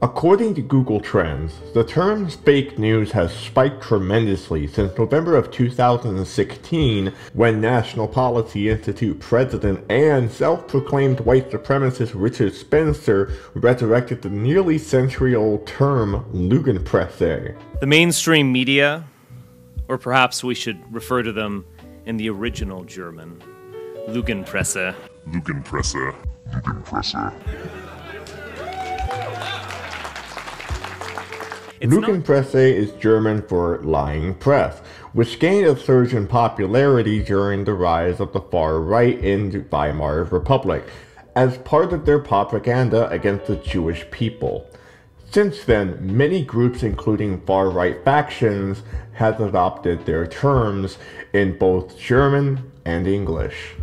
According to Google Trends, the term fake news has spiked tremendously since November of 2016 when National Policy Institute president and self-proclaimed white supremacist Richard Spencer resurrected the nearly century-old term Lügenpresse. The mainstream media, or perhaps we should refer to them in the original German, Lügenpresse. Lügenpresse. Lügenpresse. Lügenpresse is German for lying press, which gained a surge in popularity during the rise of the far right in the Weimar Republic, as part of their propaganda against the Jewish people. Since then, many groups including far-right factions have adopted their terms in both German and English.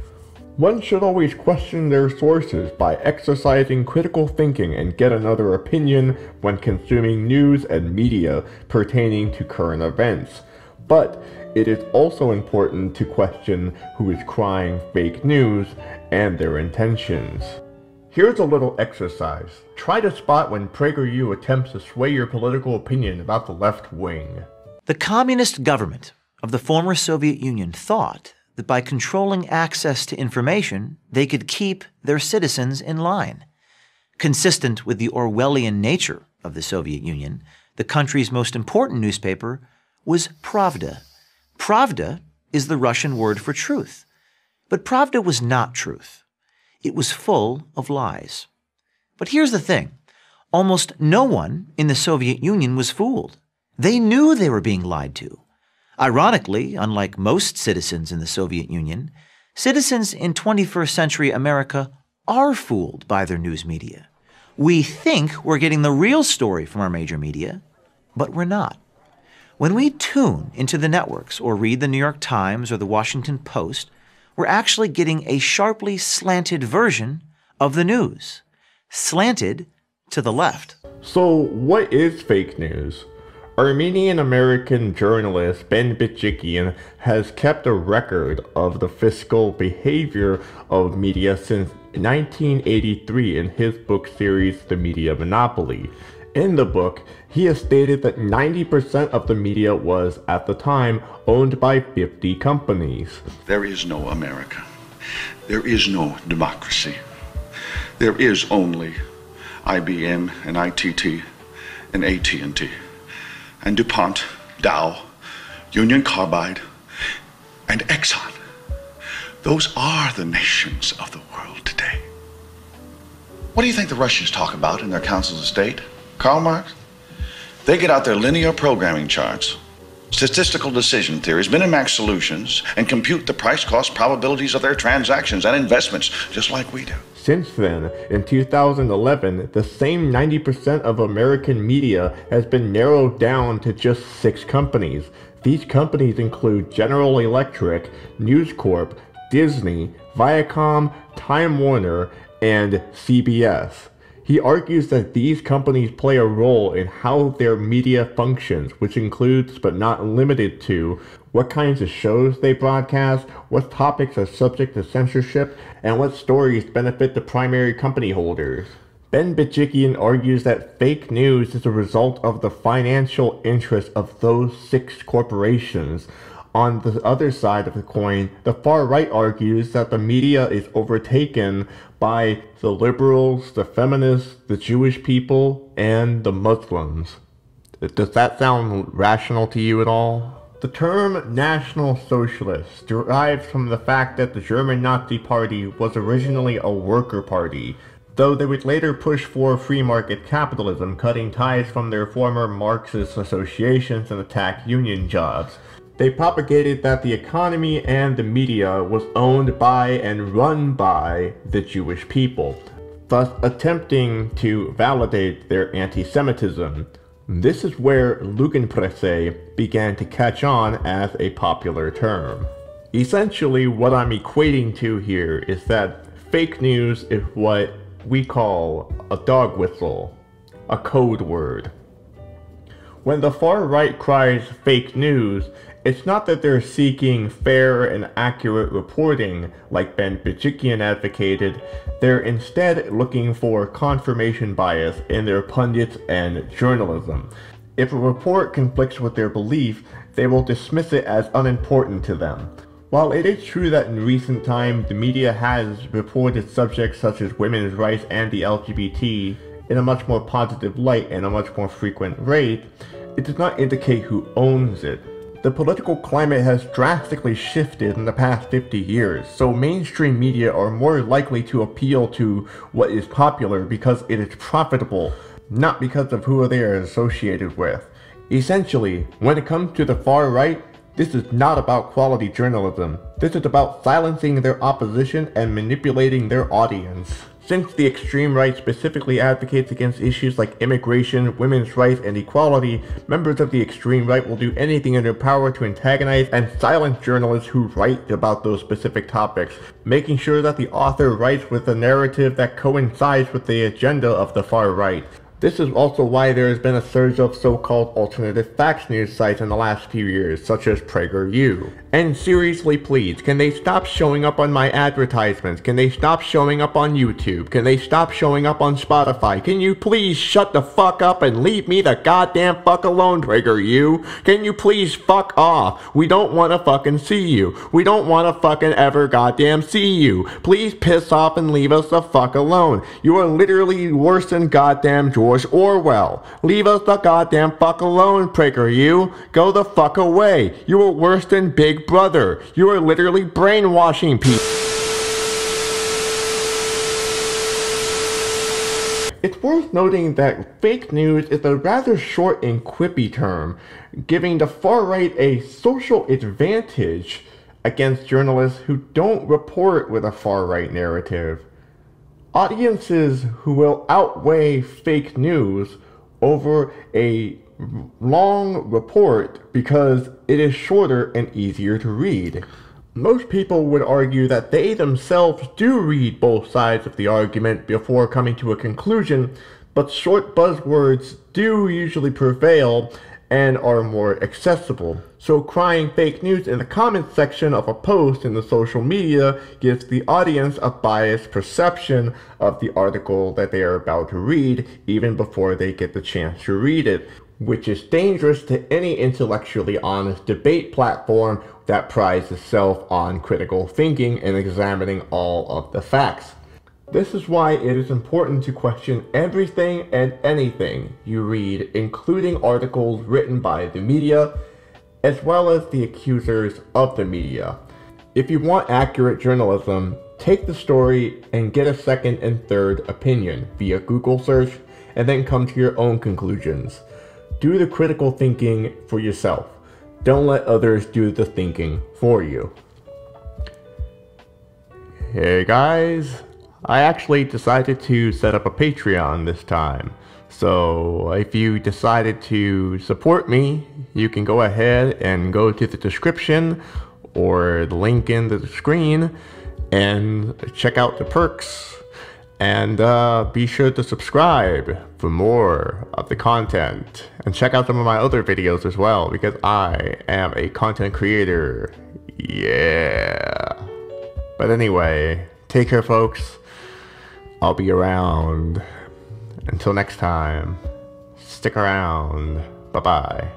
One should always question their sources by exercising critical thinking and get another opinion when consuming news and media pertaining to current events. But it is also important to question who is crying fake news and their intentions. Here's a little exercise. Try to spot when PragerU attempts to sway your political opinion about the left wing. The communist government of the former Soviet Union thought that by controlling access to information, they could keep their citizens in line. Consistent with the Orwellian nature of the Soviet Union, the country's most important newspaper was Pravda. Pravda is the Russian word for truth. But Pravda was not truth. It was full of lies. But here's the thing. Almost no one in the Soviet Union was fooled. They knew they were being lied to. Ironically, unlike most citizens in the Soviet Union, citizens in 21st century America are fooled by their news media. We think we're getting the real story from our major media, but we're not. When we tune into the networks or read the New York Times or the Washington Post, we're actually getting a sharply slanted version of the news. Slanted to the left. So what is fake news? Armenian-American journalist Ben Bichikian has kept a record of the fiscal behavior of media since 1983 in his book series, The Media Monopoly. In the book, he has stated that 90% of the media was, at the time, owned by 50 companies. There is no America. There is no democracy. There is only IBM and ITT and AT&T. And DuPont, Dow, Union Carbide, and Exxon. Those are the nations of the world today. What do you think the Russians talk about in their councils of state? Karl Marx? They get out their linear programming charts, statistical decision theories, Minimax solutions, and compute the price-cost probabilities of their transactions and investments, just like we do. Since then, in 2011, the same 90% of American media has been narrowed down to just 6 companies. These companies include General Electric, News Corp, Disney, Viacom, Time Warner, and CBS. He argues that these companies play a role in how their media functions, which includes but not limited to what kinds of shows they broadcast, what topics are subject to censorship, and what stories benefit the primary company holders. Ben Bichikian argues that fake news is a result of the financial interests of those 6 corporations. On the other side of the coin, the far right argues that the media is overtaken by the liberals, the feminists, the Jewish people, and the Muslims. Does that sound rational to you at all? The term National Socialist derives from the fact that the German Nazi Party was originally a worker party, though they would later push for free market capitalism, cutting ties from their former Marxist associations and attack union jobs. They propagated that the economy and the media was owned by and run by the Jewish people, thus attempting to validate their anti-Semitism. This is where Lügenpresse began to catch on as a popular term. Essentially, what I'm equating to here is that fake news is what we call a dog whistle, a code word. When the far right cries fake news, it's not that they're seeking fair and accurate reporting like Ben Bajikian advocated. They're instead looking for confirmation bias in their pundits and journalism. If a report conflicts with their belief, they will dismiss it as unimportant to them. While it is true that in recent time the media has reported subjects such as women's rights and the LGBT in a much more positive light and a much more frequent rate, it does not indicate who owns it. The political climate has drastically shifted in the past 50 years, so mainstream media are more likely to appeal to what is popular because it is profitable, not because of who they are associated with. Essentially, when it comes to the far right, this is not about quality journalism. This is about silencing their opposition and manipulating their audience. Since the extreme right specifically advocates against issues like immigration, women's rights, and equality, members of the extreme right will do anything in their power to antagonize and silence journalists who write about those specific topics, making sure that the author writes with a narrative that coincides with the agenda of the far right. This is also why there has been a surge of so-called alternative facts news sites in the last few years, such as PragerU. And seriously please, can they stop showing up on my advertisements? Can they stop showing up on YouTube? Can they stop showing up on Spotify? Can you please shut the fuck up and leave me the goddamn fuck alone, PragerU? Can you please fuck off? We don't wanna fucking see you. We don't wanna fucking ever goddamn see you. Please piss off and leave us the fuck alone. You are literally worse than goddamn George Orwell. Leave us the goddamn fuck alone, PragerU. Go the fuck away. You are worse than Big Brother. You are literally brainwashing people. It's worth noting that fake news is a rather short and quippy term, giving the far right a social advantage against journalists who don't report with a far right narrative. Audiences who will outweigh fake news over a long report because it is shorter and easier to read. Most people would argue that they themselves do read both sides of the argument before coming to a conclusion, but short buzzwords do usually prevail and are more accessible. So crying fake news in the comments section of a post in the social media gives the audience a biased perception of the article that they are about to read even before they get the chance to read it, which is dangerous to any intellectually honest debate platform that prides itself on critical thinking and examining all of the facts. This is why it is important to question everything and anything you read, including articles written by the media, as well as the accusers of the media. If you want accurate journalism, take the story and get a second and third opinion via Google search, and then come to your own conclusions. Do the critical thinking for yourself. Don't let others do the thinking for you. Hey guys, I actually decided to set up a Patreon this time. So if you decided to support me, you can go ahead and go to the description or the link in the screen and check out the perks. And be sure to subscribe for more of the content. And check out some of my other videos as well, because I am a content creator. Yeah. But anyway, take care folks. I'll be around. Until next time, stick around. Bye-bye.